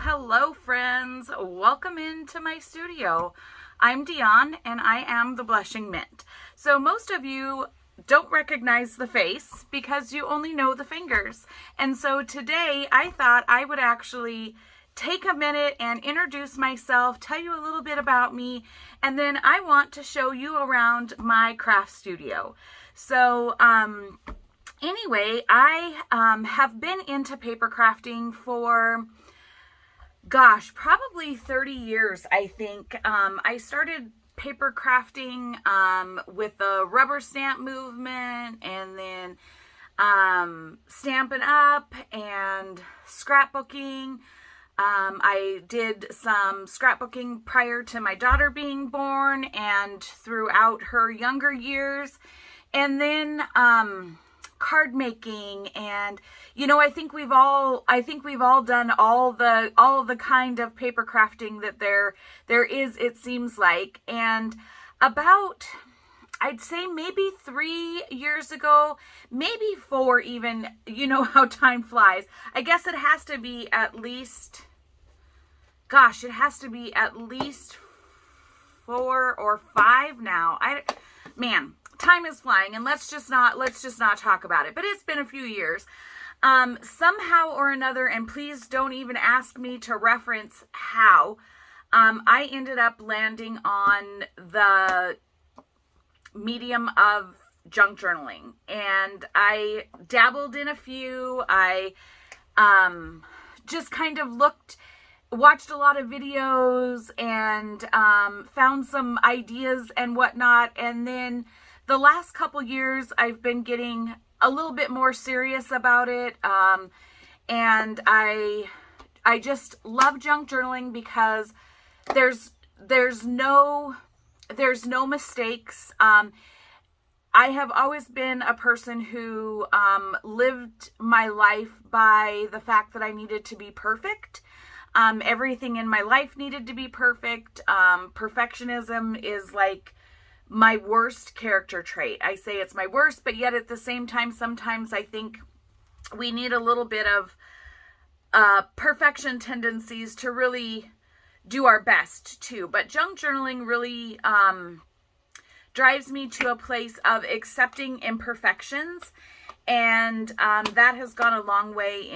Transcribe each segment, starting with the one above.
Hello friends, welcome into my studio. I'm Dion and I am the Blushing Mint. So most of you don't recognize the face because you only know the fingers. And so today I thought I would actually take a minute and introduce myself, tell you a little bit about me, and then I want to show you around my craft studio. So anyway, I have been into paper crafting for probably 30 years, I think. I started paper crafting with the rubber stamp movement, and then Stampin' Up! And scrapbooking. I did some scrapbooking prior to my daughter being born and throughout her younger years. And then card making, and I think we've all done all the kind of paper crafting that there is, it seems like. And about, I'd say maybe 3 years ago, maybe 4 even, you know how time flies. I guess it has to be at least, it has to be at least 4 or 5 now. Man, time is flying, and let's just not talk about it. But it's been a few years. Somehow or another, and please don't even ask me to reference how, I ended up landing on the medium of junk journaling, and I dabbled in a few. I just kind of watched a lot of videos and found some ideas and whatnot, and then the last couple years I've been getting a little bit more serious about it, and I just love junk journaling because there's no mistakes. I have always been a person who lived my life by the fact that I needed to be perfect. Everything in my life needed to be perfect. Perfectionism is like my worst character trait. I say it's my worst, but yet at the same time, sometimes I think we need a little bit of perfection tendencies to really do our best too. But junk journaling really drives me to a place of accepting imperfections, and that has gone a long way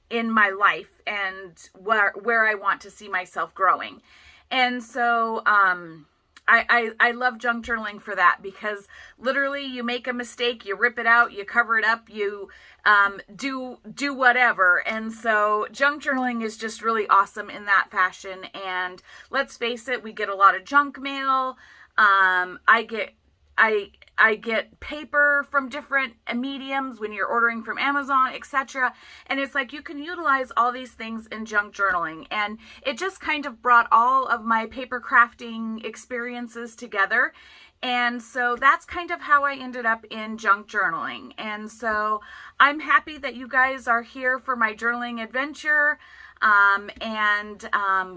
in my life and where I want to see myself growing. And so I love junk journaling for that, because literally you make a mistake, you rip it out, you cover it up, you do whatever. And so junk journaling is just really awesome in that fashion. And let's face it, we get a lot of junk mail. I get paper from different mediums when you're ordering from Amazon, etc. And it's like you can utilize all these things in junk journaling. And it just kind of brought all of my paper crafting experiences together. And so that's kind of how I ended up in junk journaling. And so I'm happy that you guys are here for my journaling adventure.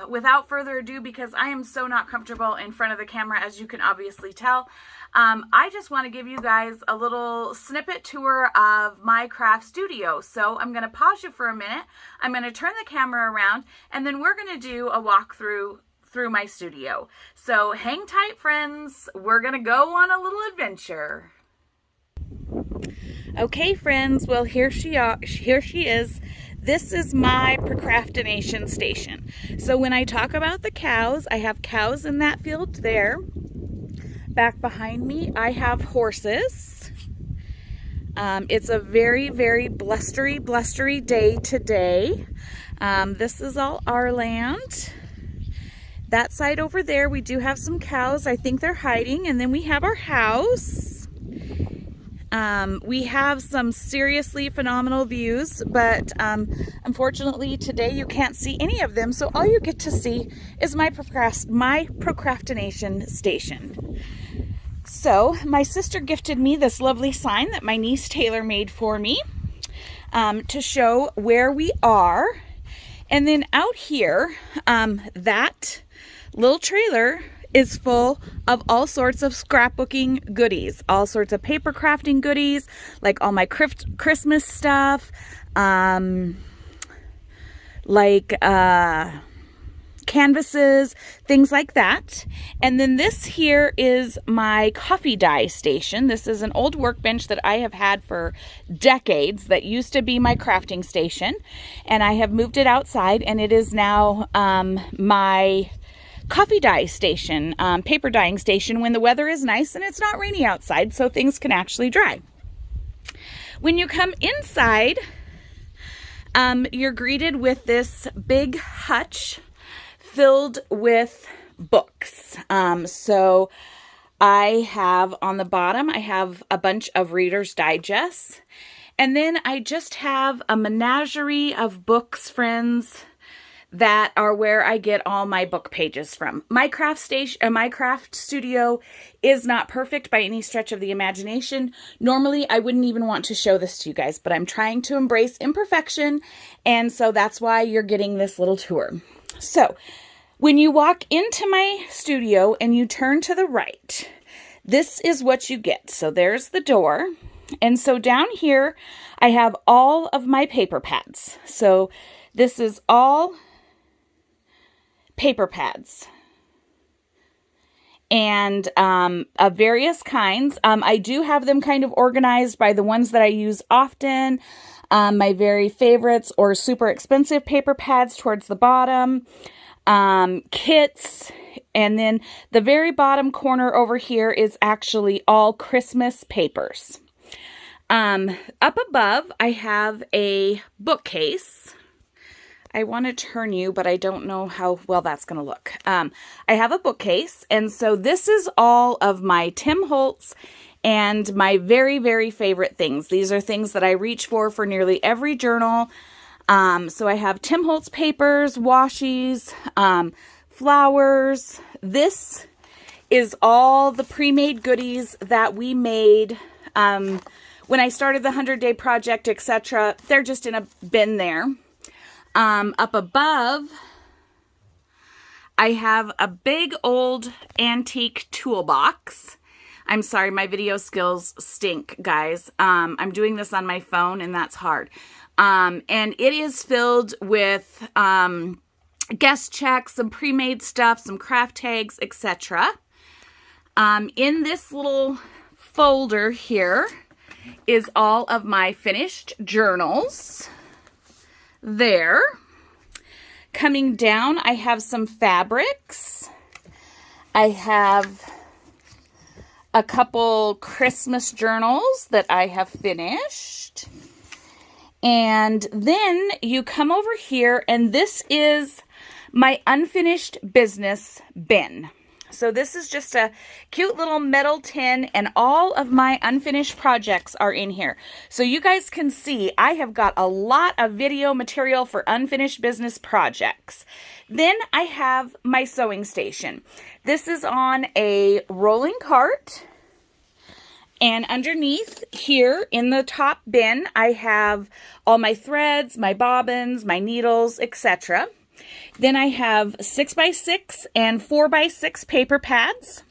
Without further ado, because I am so not comfortable in front of the camera, as you can obviously tell, I just want to give you guys a little snippet tour of my craft studio. So I'm going to pause you for a minute. I'm going to turn the camera around, and then we're going to do a walkthrough through my studio. So hang tight, friends. We're going to go on a little adventure. Okay, friends. Well, here she is. This is my ProCRAFTination station. So when I talk about the cows, I have cows in that field there. Back behind me, I have horses. It's a very, very blustery day today. This is all our land. That side over there, we do have some cows. I think they're hiding. And then we have our house. We have some seriously phenomenal views, but unfortunately today you can't see any of them. So all you get to see is my ProCRAFTination station. So my sister gifted me this lovely sign that my niece Taylor made for me to show where we are. And then out here, that little trailer is full of all sorts of scrapbooking goodies, all sorts of paper crafting goodies, like all my Christmas stuff, like canvases, things like that. And then this here is my coffee dye station. This is an old workbench that I have had for decades that used to be my crafting station, and I have moved it outside, and it is now my coffee dye station, paper dyeing station when the weather is nice and it's not rainy outside, so things can actually dry. When you come inside, you're greeted with this big hutch filled with books. So I have on the bottom, I have a bunch of Reader's Digests. And then I just have a menagerie of books, friends, that are where I get all my book pages from. My craft studio is not perfect by any stretch of the imagination. Normally, I wouldn't even want to show this to you guys, but I'm trying to embrace imperfection, and so that's why you're getting this little tour. So, when you walk into my studio and you turn to the right, this is what you get. So there's the door. And so down here, I have all of my paper pads. So this is all paper pads. And of various kinds. I do have them kind of organized by the ones that I use often. My very favorites or super expensive paper pads towards the bottom. Kits, and then the very bottom corner over here is actually all Christmas papers. Up above, I have a bookcase. I want to turn you, but I don't know how well that's going to look. I have a bookcase, and so this is all of my Tim Holtz and my very, very favorite things. These are things that I reach for nearly every journal. So I have Tim Holtz papers, washies, flowers. This is all the pre-made goodies that we made when I started the 100-day project, etc. They're just in a bin there. Up above, I have a big old antique toolbox. I'm sorry, my video skills stink, guys. I'm doing this on my phone, and that's hard. And it is filled with guest checks, some pre-made stuff, some craft tags, etc. In this little folder here is all of my finished journals. There. Coming down, I have some fabrics. I have a couple Christmas journals that I have finished. And then you come over here, and this is my unfinished business bin. So this is just a cute little metal tin, and all of my unfinished projects are in here. So you guys can see I have got a lot of video material for unfinished business projects. Then I have my sewing station. This is on a rolling cart. And underneath here in the top bin, I have all my threads, my bobbins, my needles, etc. Then I have 6x6 and 4x6 paper pads.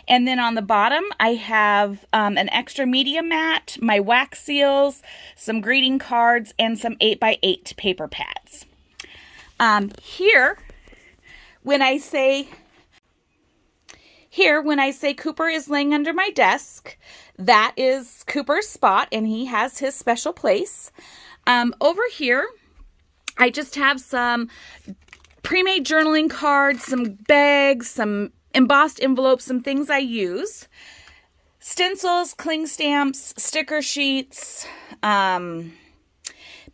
And then on the bottom, I have an extra media mat, my wax seals, some greeting cards, and some 8x8 paper pads. Here, when I say Cooper is laying under my desk, that is Cooper's spot, and he has his special place. Over here, I just have some pre-made journaling cards, some bags, some embossed envelopes, some things I use. Stencils, cling stamps, sticker sheets,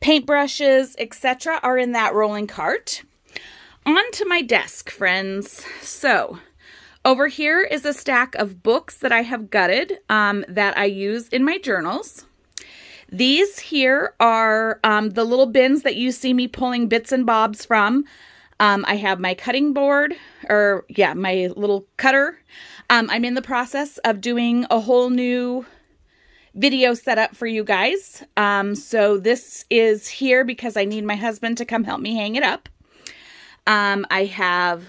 paintbrushes, etc. are in that rolling cart. Onto my desk, friends. So, over here is a stack of books that I have gutted that I use in my journals. These here are the little bins that you see me pulling bits and bobs from. I have my cutting board, my little cutter. I'm in the process of doing a whole new video setup for you guys. So this is here because I need my husband to come help me hang it up. I have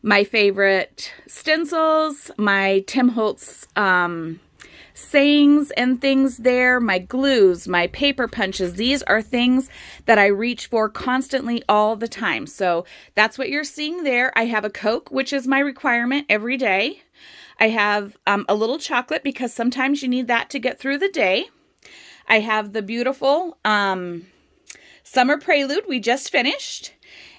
my favorite stencils, my Tim Holtz sayings and things there, my glues, my paper punches. These are things that I reach for constantly all the time. So that's what you're seeing there. I have a Coke, which is my requirement every day. I have a little chocolate because sometimes you need that to get through the day. I have the beautiful Summer Prelude we just finished.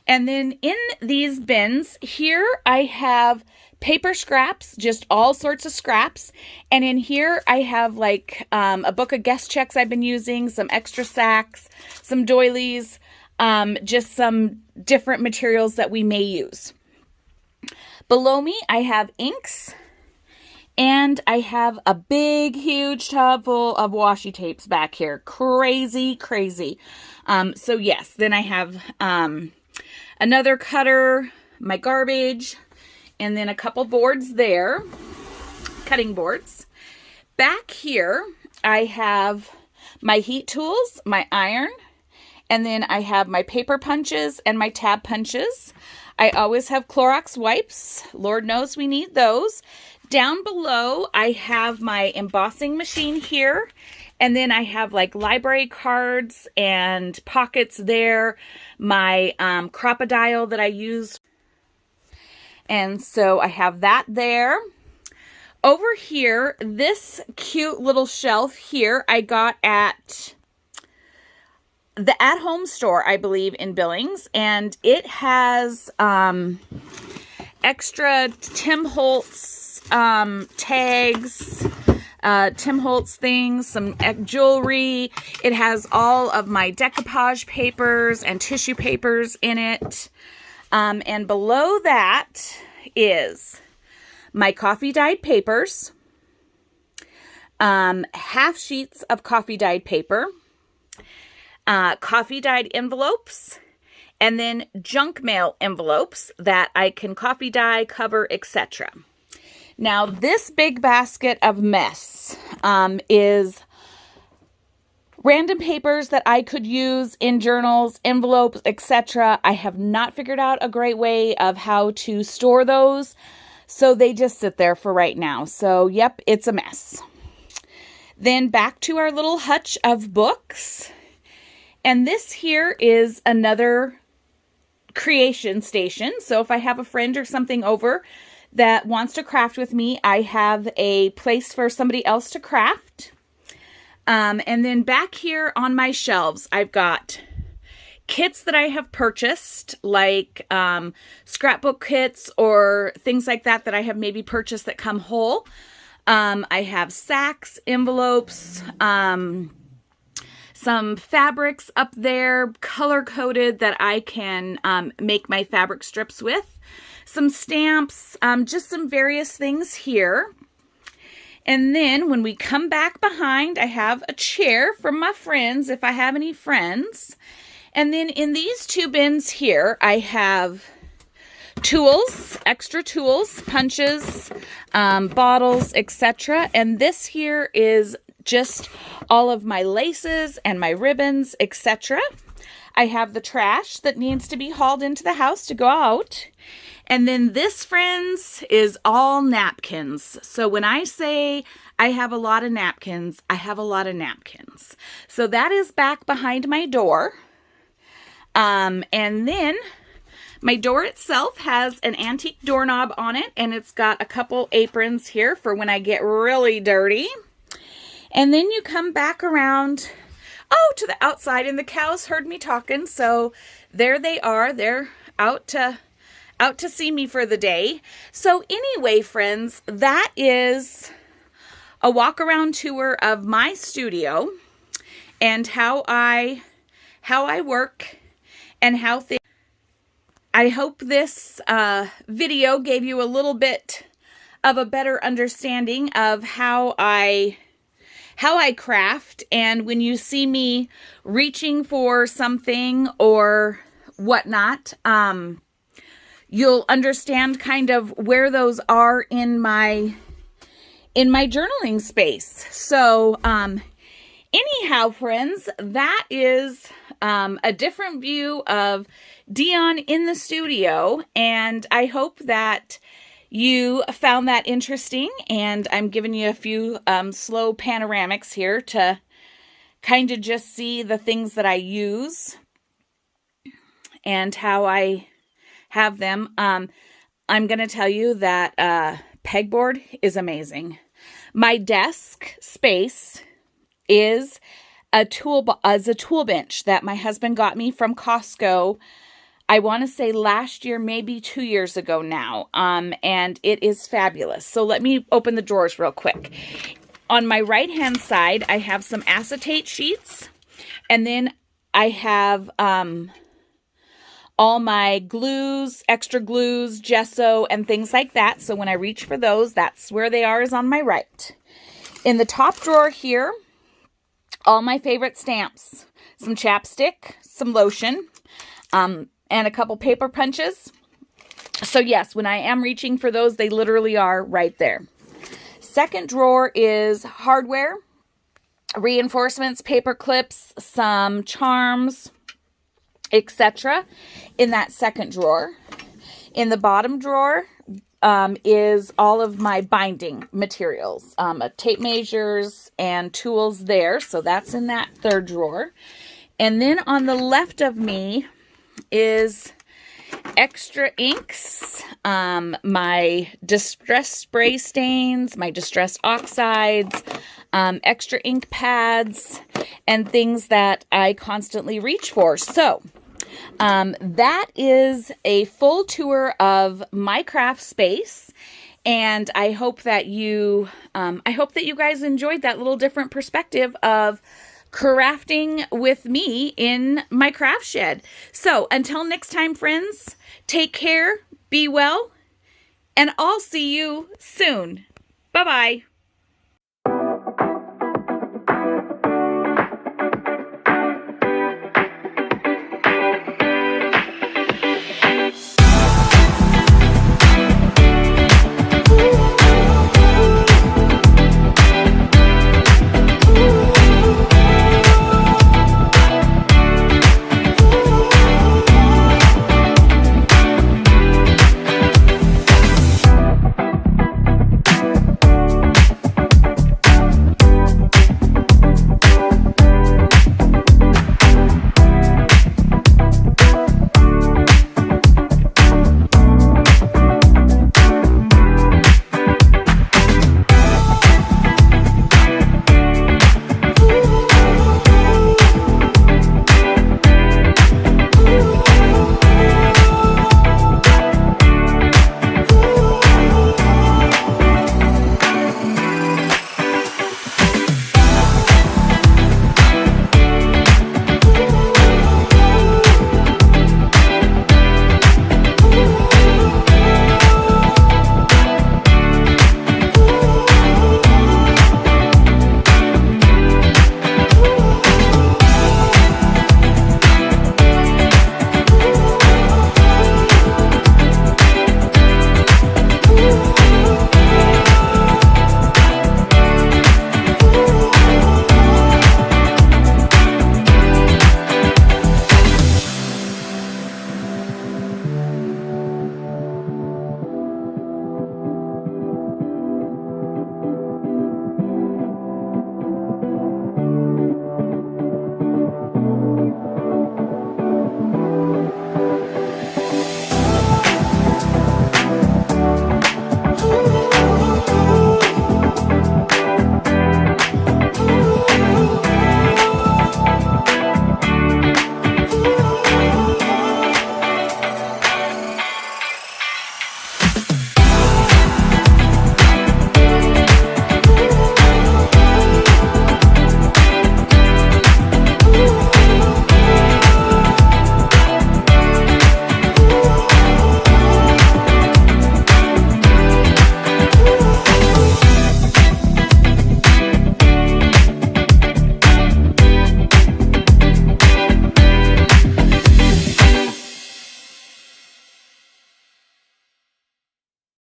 And then in these bins here, I have paper scraps, just all sorts of scraps. And in here, I have like a book of guest checks I've been using, some extra sacks, some doilies, just some different materials that we may use. Below me, I have inks. And I have a big, huge tub full of washi tapes back here. Crazy, crazy. So yes, then I have another cutter, my garbage, and then a couple boards there, cutting boards. Back here, I have my heat tools, my iron, and then I have my paper punches and my tab punches. I always have Clorox wipes. Lord knows we need those. Down below, I have my embossing machine here. And then I have like library cards and pockets there. My crocodile that I use. And so I have that there. Over here, this cute little shelf here I got at the at-home store, I believe, in Billings. And it has extra Tim Holtz tags, Tim Holtz things, some jewelry. It has all of my decoupage papers and tissue papers in it. And below that is my coffee dyed papers, half sheets of coffee dyed paper, coffee dyed envelopes, and then junk mail envelopes that I can coffee dye, cover, etc. Now, this big basket of mess is random papers that I could use in journals, envelopes, etc. I have not figured out a great way of how to store those, so they just sit there for right now. So, yep, it's a mess. Then back to our little hutch of books. And this here is another creation station. So if I have a friend or something over that wants to craft with me, I have a place for somebody else to craft. And then back here on my shelves, I've got kits that I have purchased, like scrapbook kits or things like that that I have maybe purchased that come whole. I have sacks, envelopes, some fabrics up there, color-coded, that I can make my fabric strips with. Some stamps, just some various things here. And then when we come back behind, I have a chair from my friends, if I have any friends. And then in these two bins here, I have tools, extra tools, punches, bottles, etc. And this here is just all of my laces and my ribbons, etc. I have the trash that needs to be hauled into the house to go out. And then this, friends, is all napkins. So when I say I have a lot of napkins, I have a lot of napkins. So that is back behind my door. And then my door itself has an antique doorknob on it, and it's got a couple aprons here for when I get really dirty. And then you come back around, to the outside, and the cows heard me talking, so there they are. They're out to see me for the day. So anyway, friends, that is a walk around tour of my studio and how I work and how things. I hope this video gave you a little bit of a better understanding of how I craft, and when you see me reaching for something or whatnot, you'll understand kind of where those are in my journaling space. So anyhow, friends, that is a different view of Dion in the studio, and I hope that you found that interesting, and I'm giving you a few slow panoramics here to kind of just see the things that I use and how I have them. I'm going to tell you that pegboard is amazing. My desk space is a tool bench that my husband got me from Costco. I want to say last year, maybe 2 years ago now. And it is fabulous. So let me open the drawers real quick. On my right hand side, I have some acetate sheets, and then I have all my glues, extra glues, gesso, and things like that. So when I reach for those, that's where they are, is on my right. In the top drawer here, all my favorite stamps, some chapstick, some lotion, and a couple paper punches. So yes, when I am reaching for those, they literally are right there. Second drawer is hardware, reinforcements, paper clips, some charms, etc. in that second drawer. In the bottom drawer is all of my binding materials, tape measures and tools there. So that's in that third drawer. And then on the left of me is extra inks, my distress spray stains, my distress oxides, extra ink pads, and things that I constantly reach for. So that is a full tour of my craft space, and I hope that you guys enjoyed that little different perspective of crafting with me in my craft shed. So until next time, friends, take care, be well, and I'll see you soon. Bye-bye.